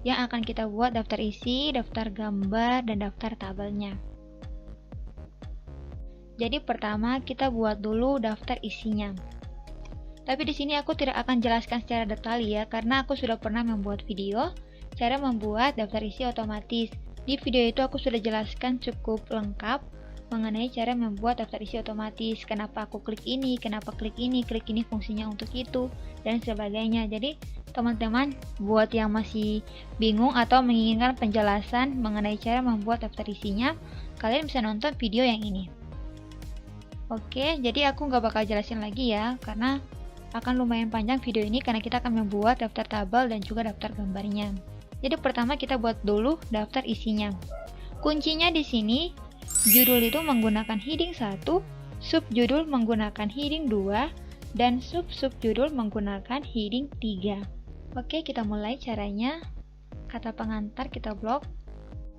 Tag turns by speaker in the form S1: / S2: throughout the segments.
S1: yang akan kita buat daftar isi, daftar gambar, dan daftar tabelnya. Jadi pertama kita buat dulu daftar isinya. Tapi di sini aku tidak akan jelaskan secara detail ya, karena aku sudah pernah membuat video cara membuat daftar isi otomatis. Di video itu aku sudah jelaskan cukup lengkap mengenai cara membuat daftar isi otomatis. Kenapa aku klik ini, kenapa klik ini fungsinya untuk itu, dan sebagainya. Jadi teman-teman buat yang masih bingung atau menginginkan penjelasan mengenai cara membuat daftar isinya, kalian bisa nonton video yang ini. Oke, jadi aku nggak bakal jelasin lagi ya, karena akan lumayan panjang video ini karena kita akan membuat daftar tabel dan juga daftar gambarnya. Jadi pertama kita buat dulu daftar isinya. Kuncinya di sini, judul itu menggunakan heading 1, subjudul menggunakan heading 2, dan sub-subjudul menggunakan heading 3. Oke, kita mulai caranya. Kata pengantar kita blok.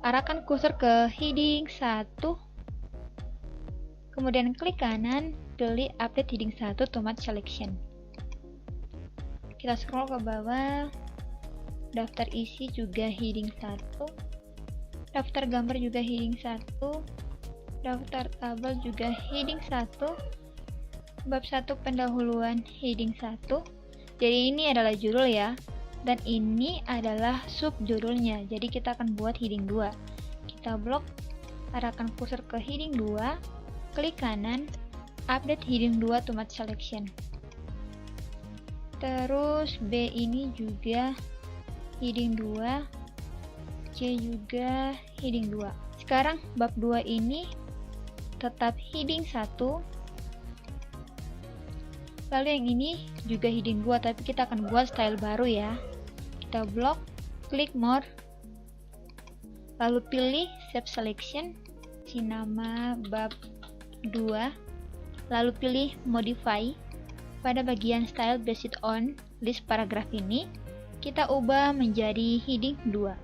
S1: Arahkan kursor ke heading 1. Kemudian klik kanan, pilih update heading 1 tomat selection. Kita scroll ke bawah, daftar isi juga heading 1, daftar gambar juga heading 1, daftar tabel juga heading 1, bab 1 pendahuluan heading 1. Jadi ini adalah judul ya, dan ini adalah subjudulnya. Jadi kita akan buat heading 2. Kita blok, arahkan kursor ke heading 2, klik kanan, update heading 2 tomat selection. Terus B ini juga heading 2, C juga heading 2. Sekarang bab 2 ini tetap heading 1. Lalu yang ini juga heading 2, tapi kita akan buat style baru ya. Kita blok, klik more, lalu pilih save selection, si nama bab 2, lalu pilih modify. Pada bagian style based on list paragraph ini kita ubah menjadi heading 2.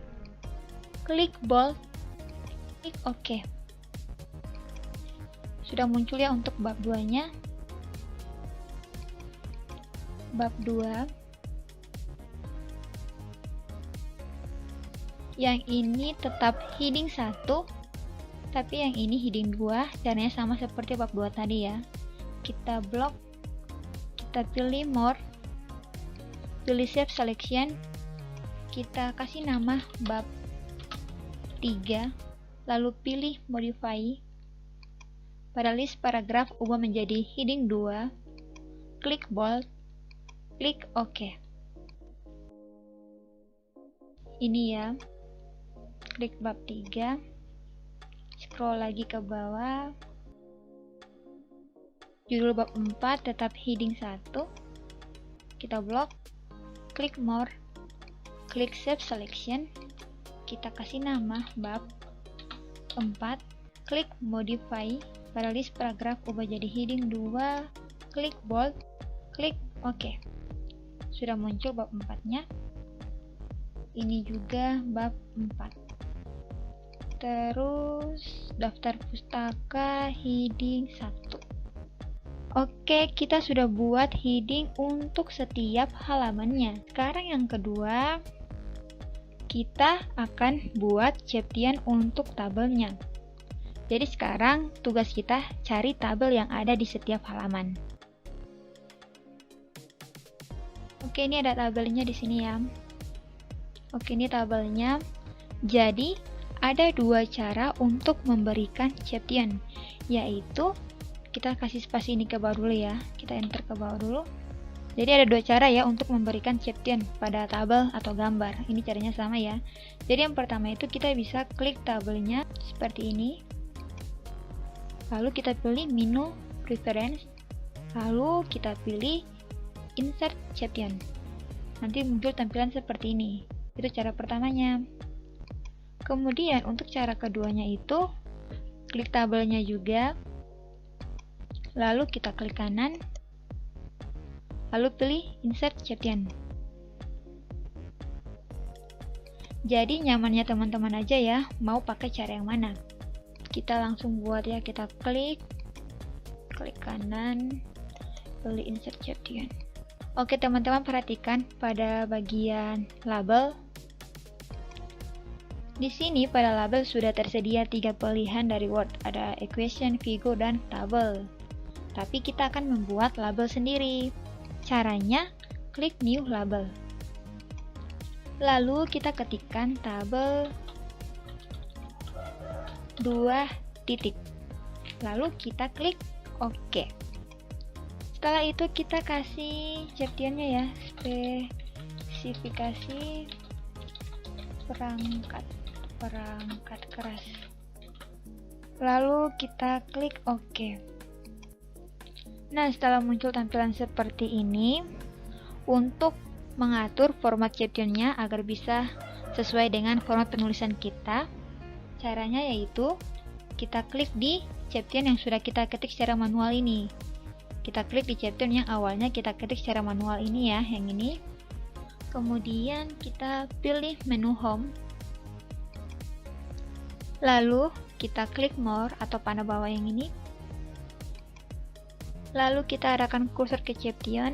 S1: Klik bold, klik OK. Sudah muncul ya untuk bab 2 nya. Bab 2 yang ini tetap heading 1, tapi yang ini heading 2. Caranya sama seperti bab 2 tadi ya. Kita blok, kita pilih more, pilih save selection, kita kasih nama bab 3, lalu pilih modify. Pada list paragraf ubah menjadi heading 2, klik bold, klik OK. Ini ya, klik bab 3, scroll lagi ke bawah, judul bab 4 tetap heading 1, kita blok, klik more, klik save selection, kita kasih nama bab 4, klik modify. Pada list paragraf ubah jadi heading 2, klik bold, klik OK. Sudah muncul bab 4 nya. Ini juga bab 4. Terus daftar pustaka heading 1. Oke, kita sudah buat heading untuk setiap halamannya. Sekarang yang kedua, kita akan buat chaptian untuk tabelnya. Jadi sekarang tugas kita cari tabel yang ada di setiap halaman. Oke, ini ada tabelnya di sini ya. Oke, ini tabelnya. Jadi ada dua cara untuk memberikan chaptian, yaitu kita kasih spasi ini ke bawah dulu ya. Kita enter ke bawah dulu. Jadi ada dua cara ya untuk memberikan chaptian pada tabel atau gambar. Ini caranya sama ya. Jadi yang pertama itu kita bisa klik tabelnya seperti ini. Lalu kita pilih menu preference. Lalu kita pilih insert chaptian. Nanti muncul tampilan seperti ini. Itu cara pertamanya. Kemudian untuk cara keduanya itu klik tabelnya juga. Lalu kita klik kanan. Lalu pilih insert chaptian. Jadi nyamannya teman-teman aja ya, mau pakai cara yang mana. Kita langsung buat ya, kita klik kanan, pilih insert chaptian. Oke teman-teman, perhatikan pada bagian label Di sini pada label sudah tersedia 3 pilihan dari Word, ada equation, figure, dan table. Tapi kita akan membuat label sendiri. Caranya, klik New Label. Lalu kita ketikkan table 2 titik. Lalu kita klik OK. Setelah itu kita kasih chapternya ya, spesifikasi perangkat keras. Lalu kita klik OK. Nah, setelah muncul tampilan seperti ini, untuk mengatur format chapternya agar bisa sesuai dengan format penulisan kita, caranya yaitu kita klik di chapter yang sudah kita ketik secara manual ini. Kita klik di chapter yang awalnya kita ketik secara manual ini ya, yang ini. Kemudian kita pilih menu home. Lalu kita klik more atau panah bawah yang ini. Lalu kita arahkan kursor ke chapter.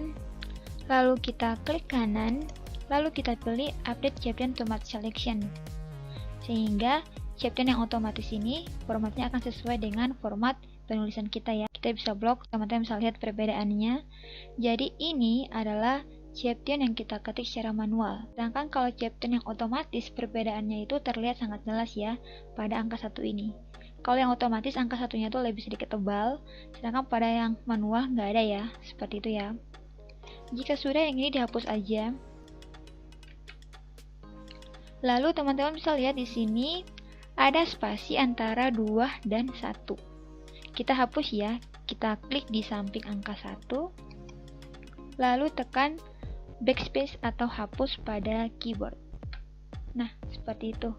S1: Lalu kita klik kanan. Lalu kita pilih update chapter automatic selection. Sehingga chapter yang otomatis ini formatnya akan sesuai dengan format penulisan kita ya. Kita bisa blok, teman-teman bisa lihat perbedaannya. Jadi ini adalah chapter yang kita ketik secara manual. Sedangkan kalau chapter yang otomatis, perbedaannya itu terlihat sangat jelas ya pada angka 1 ini. Kalau yang otomatis angka satunya itu lebih sedikit tebal, sedangkan pada yang manual nggak ada ya, seperti itu ya. Jika sudah, yang ini dihapus aja. Lalu teman-teman bisa lihat di sini ada spasi antara 2 dan 1. Kita hapus ya, kita klik di samping angka 1, lalu tekan backspace atau hapus pada keyboard. Nah, seperti itu.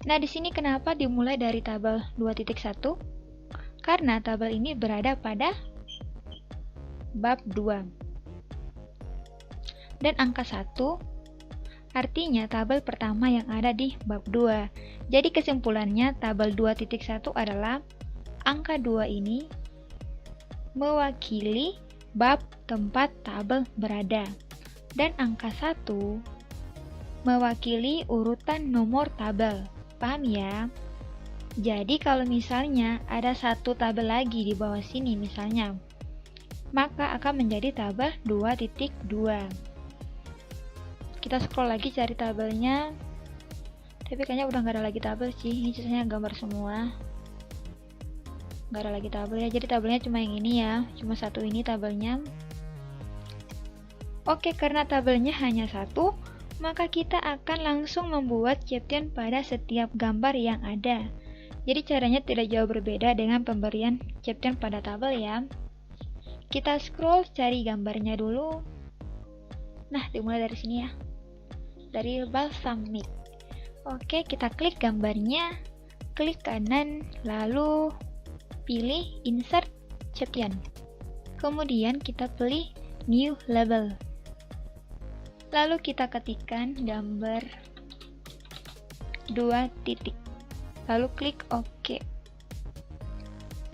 S1: Nah, di sini kenapa dimulai dari tabel 2.1? Karena tabel ini berada pada bab 2. Dan angka 1 artinya tabel pertama yang ada di bab 2. Jadi kesimpulannya tabel 2.1 adalah angka 2 ini mewakili bab tempat tabel berada, dan angka 1 mewakili urutan nomor tabel. Paham ya? Jadi kalau misalnya ada satu tabel lagi di bawah sini misalnya, maka akan menjadi tabel 2.2. Kita scroll lagi cari tabelnya, tapi kayaknya udah nggak ada lagi tabel sih. Ini sisanya gambar semua, nggak ada lagi tabel ya. Jadi tabelnya cuma yang ini ya, cuma satu ini tabelnya. Oke, karena tabelnya hanya satu, maka kita akan langsung membuat chapter pada setiap gambar yang ada. Jadi caranya tidak jauh berbeda dengan pemberian chapter pada tabel ya. Kita scroll cari gambarnya dulu. Nah, dimulai dari sini ya, dari balsamic. Oke, kita klik gambarnya, klik kanan, lalu pilih insert chapter. Kemudian kita pilih new label. Lalu kita ketikkan gambar 2 titik. Lalu klik OK.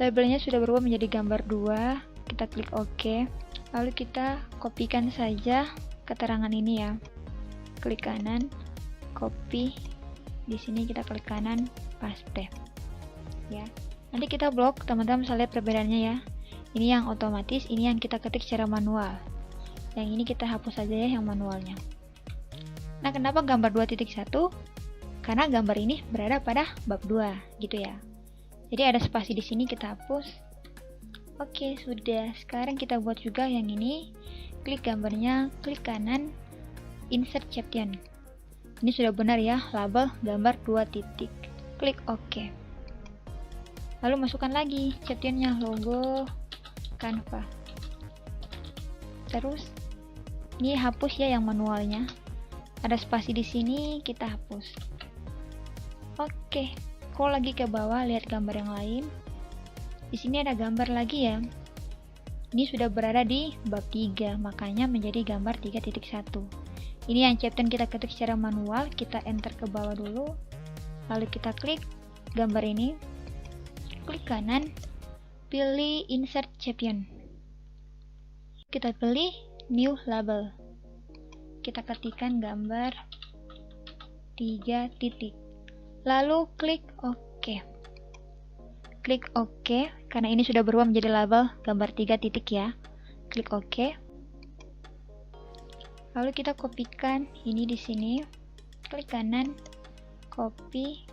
S1: Labelnya sudah berubah menjadi gambar 2. Kita klik OK. Lalu kita kopikan saja keterangan ini ya. Klik kanan, copy. Di sini kita klik kanan, paste. Ya. Nanti kita blok, teman-teman bisa lihat perbedaannya ya. Ini yang otomatis, ini yang kita ketik secara manual. Yang ini kita hapus saja ya yang manualnya. Nah, kenapa gambar 2.1? Karena gambar ini berada pada bab 2, gitu ya. Jadi ada spasi di sini, kita hapus. Oke, sudah. Sekarang kita buat juga yang ini. Klik gambarnya, klik kanan, insert chapter. Ini sudah benar ya, label gambar 2 titik. Klik OK. Lalu masukkan lagi chapternya, logo Canva. Terus ini hapus ya yang manualnya. Ada spasi di sini, kita hapus. Oke, scroll lagi ke bawah, lihat gambar yang lain. Di sini ada gambar lagi ya. Ini sudah berada di bab 3, makanya menjadi gambar 3.1. Ini yang chapter kita ketik secara manual, kita enter ke bawah dulu. Lalu kita klik gambar ini. Klik kanan, pilih insert chapter. Kita pilih new label. Kita ketikkan gambar 3 titik. Lalu klik OK. Klik OK, karena ini sudah berubah menjadi label gambar 3 titik ya. Klik OK. Lalu kita kopikan ini di sini. Klik kanan, copy.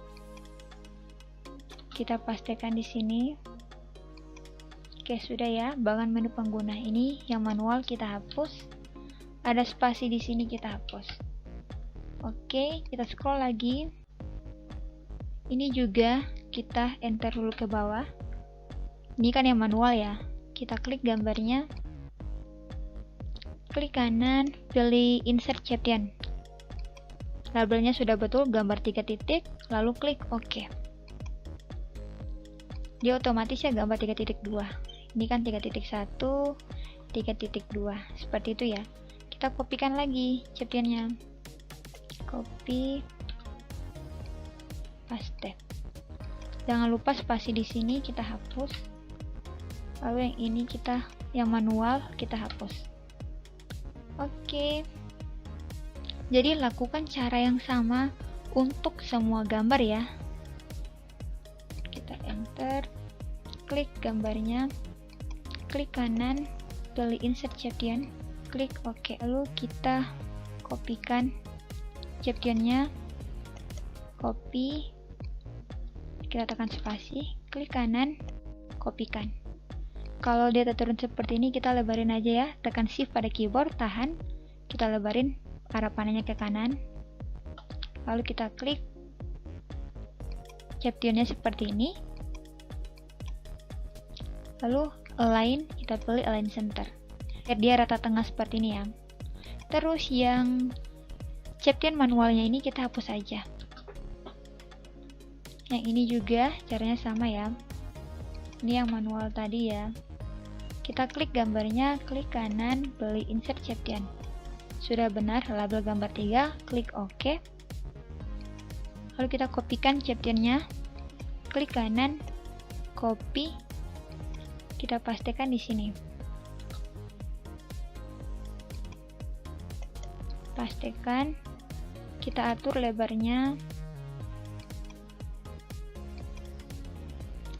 S1: Kita pastekan di sini. Oke, sudah ya. Bagian menu pengguna ini yang manual kita hapus. Ada spasi di sini kita hapus. Oke, kita scroll lagi. Ini juga kita enter dulu ke bawah. Ini kan yang manual ya. Kita klik gambarnya. Klik kanan, pilih insert chapter. Labelnya sudah betul, gambar 3 titik, lalu klik OK. Dia otomatis ya gambar 3.2. Ini kan 3.1, 3.2. Seperti itu ya. Kita kopikan lagi chapternya. Copy, paste. Jangan lupa spasi di sini kita hapus. Lalu yang ini yang manual kita hapus. Oke. Jadi lakukan cara yang sama untuk semua gambar ya. Kita enter, klik gambarnya, klik kanan, pilih insert chapter, klik OK. Lalu kita kopikan chapternya, copy. Kita tekan spasi, klik kanan, kopikan. Kalau dia terturun seperti ini, kita lebarin aja ya. Tekan shift pada keyboard, tahan. Kita lebarin arah panahnya ke kanan. Lalu kita klik chapternya seperti ini. Lalu align, kita pilih align center. Biar dia rata tengah seperti ini ya. Terus yang chapter manualnya ini kita hapus aja. Yang ini juga caranya sama ya. Ini yang manual tadi ya. Kita klik gambarnya, klik kanan, pilih insert chapter. Sudah benar label gambar 3, klik OK. Lalu kita kopikan chapternya, klik kanan, copy. Kita pastekan di sini. Pastekan. Kita atur lebarnya.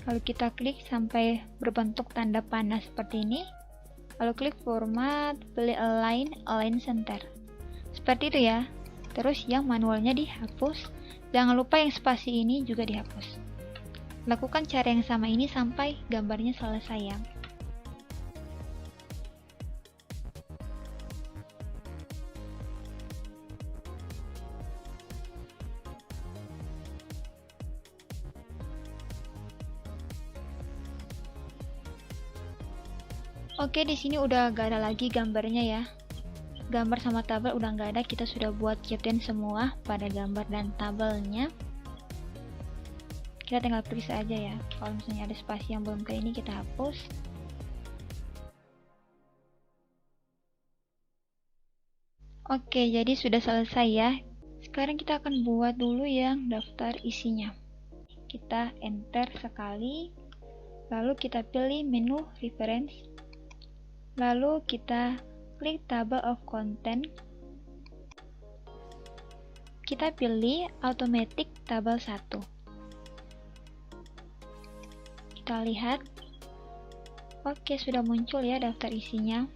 S1: Lalu kita klik sampai berbentuk tanda panah seperti ini. Lalu klik format, pilih align center. Seperti itu ya. Terus yang manualnya dihapus. Jangan lupa yang spasi ini juga dihapus. Lakukan cara yang sama ini sampai gambarnya selesai ya. Oke, di sini udah gak ada lagi gambarnya ya. Gambar sama tabel udah gak ada, kita sudah buat chapter semua pada gambar dan tabelnya. Kita tinggal periksa aja ya. Kalau misalnya ada spasi yang belum ke ini, kita hapus. Oke, jadi sudah selesai ya. Sekarang kita akan buat dulu yang daftar isinya. Kita enter sekali, lalu kita pilih menu reference. Lalu kita klik table of content. Kita pilih automatic table 1. Kita lihat. Oke, sudah muncul ya daftar isinya.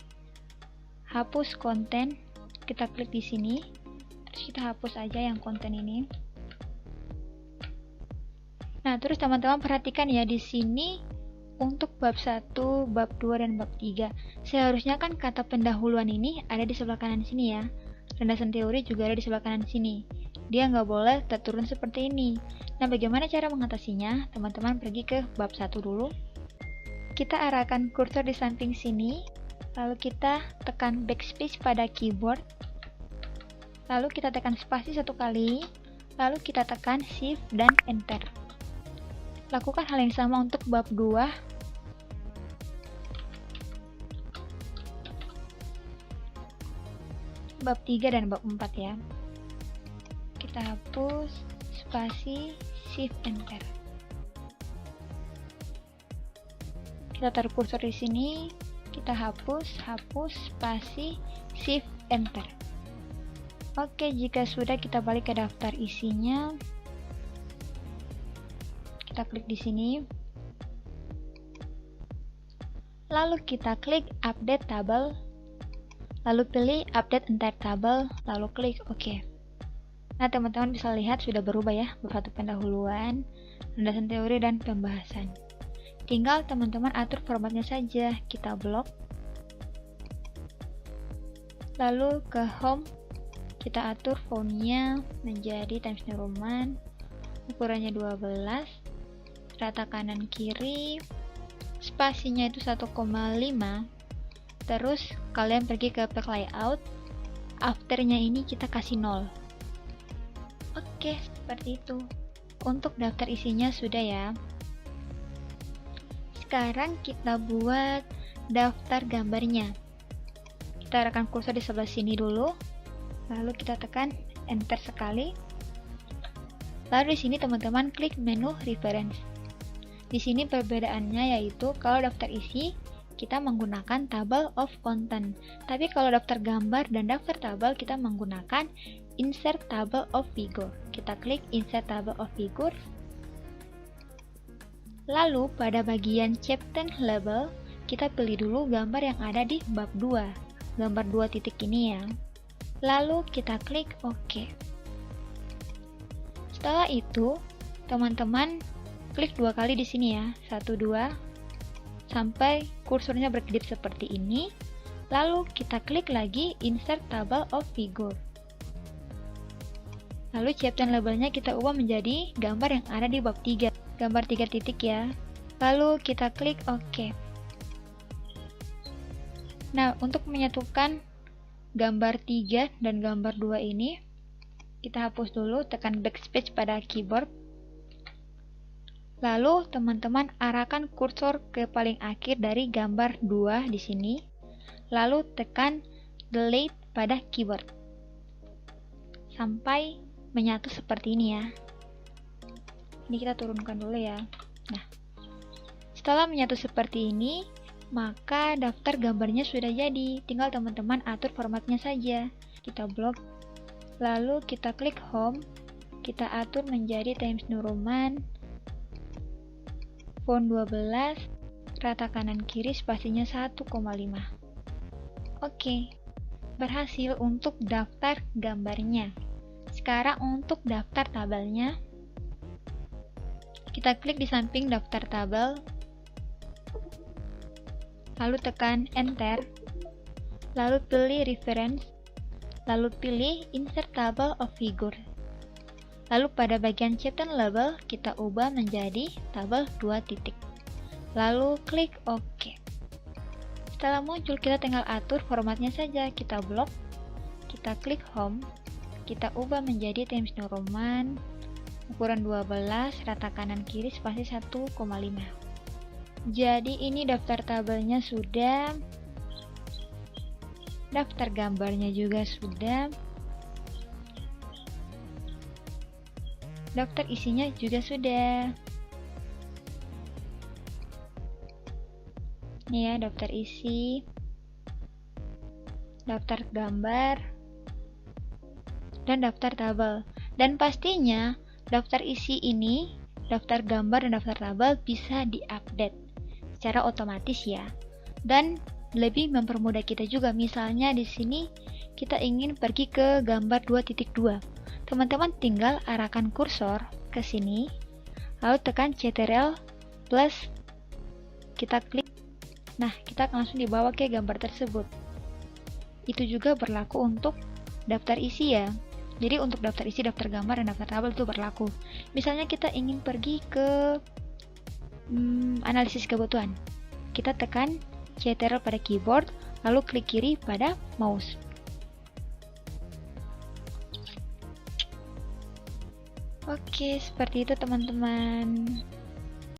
S1: Hapus konten. Kita klik di sini. Terus kita hapus aja yang konten ini. Nah, terus teman-teman perhatikan ya di sini. Untuk bab 1, bab 2, dan bab 3 seharusnya kan kata pendahuluan ini ada di sebelah kanan sini ya. Landasan teori juga ada di sebelah kanan sini. Dia nggak boleh terturun seperti ini. Nah, bagaimana cara mengatasinya? Teman-teman pergi ke bab 1 dulu. Kita arahkan kursor di samping sini. Lalu kita tekan backspace pada keyboard. Lalu kita tekan spasi 1 kali. Lalu kita tekan shift dan enter. Lakukan hal yang sama untuk bab 2. Bab 3 dan bab 4 ya. Kita hapus, spasi, shift, enter. Kita taruh kursor di sini, kita hapus, spasi, shift, enter. Oke, jika sudah kita balik ke daftar isinya. Kita klik di sini. Lalu kita klik update table. Lalu pilih update entire table, lalu klik OK. Nah, teman-teman bisa lihat sudah berubah ya, beberapa pendahuluan, landasan teori dan pembahasan. Tinggal teman-teman atur formatnya saja. Kita blok. Lalu ke home, kita atur fontnya menjadi Times New Roman, ukurannya 12, rata kanan kiri, spasinya itu 1,5. Terus kalian pergi ke pack layout, afternya ini kita kasih 0. Oke, seperti itu. Untuk daftar isinya sudah ya. Sekarang kita buat daftar gambarnya. Kita arahkan kursor di sebelah sini dulu, lalu kita tekan enter sekali. Lalu di sini teman-teman klik menu reference. Di sini perbedaannya yaitu kalau daftar isi kita menggunakan table of content, tapi kalau daftar gambar dan daftar tabel kita menggunakan insert table of figure. Kita klik insert table of figure. Lalu pada bagian chapter label kita pilih dulu gambar yang ada di bab 2, gambar 2 titik ini ya. Lalu kita klik OK. Setelah itu teman-teman klik 2 kali di sini ya, 1, 2, sampai kursornya berkedip seperti ini. Lalu kita klik lagi insert table of figure. Lalu chapter labelnya kita ubah menjadi gambar yang ada di bab 3, gambar 3 titik ya. Lalu kita klik OK. Nah, untuk menyatukan gambar 3 dan gambar 2 ini, kita hapus dulu, tekan backspace pada keyboard. Lalu teman-teman arahkan kursor ke paling akhir dari gambar 2 di sini. Lalu tekan delete pada keyboard. Sampai menyatu seperti ini ya. Ini kita turunkan dulu ya. Nah, setelah menyatu seperti ini, maka daftar gambarnya sudah jadi. Tinggal teman-teman atur formatnya saja. Kita blok. Lalu kita klik home. Kita atur menjadi Times New Roman, font 12, rata kanan kiri, spasinya 1,5. Oke, berhasil untuk daftar gambarnya. Sekarang untuk daftar tabelnya, kita klik di samping daftar tabel, lalu tekan enter, lalu pilih reference, lalu pilih insert table of figure. Lalu pada bagian chapter label kita ubah menjadi tabel 2 titik. Lalu klik OK. Setelah muncul kita tinggal atur formatnya saja. Kita blok, kita klik home, kita ubah menjadi Times New Roman, ukuran 12, rata kanan kiri, spasi 1,5. Jadi ini daftar tabelnya sudah, daftar gambarnya juga sudah, daftar isinya juga sudah. Ini ya daftar isi, daftar gambar, dan daftar tabel. Dan pastinya daftar isi ini, daftar gambar dan daftar tabel bisa diupdate secara otomatis ya. Dan lebih mempermudah kita juga. Misalnya di sini kita ingin pergi ke gambar 2.2. Teman-teman tinggal arahkan kursor ke sini, lalu tekan Ctrl plus, kita klik. Nah, kita akan langsung dibawa ke gambar tersebut. Itu juga berlaku untuk daftar isi ya. Jadi untuk daftar isi, daftar gambar, dan daftar tabel itu berlaku. Misalnya kita ingin pergi ke analisis kebutuhan. Kita tekan Ctrl pada keyboard, lalu klik kiri pada mouse. Oke, seperti itu teman-teman.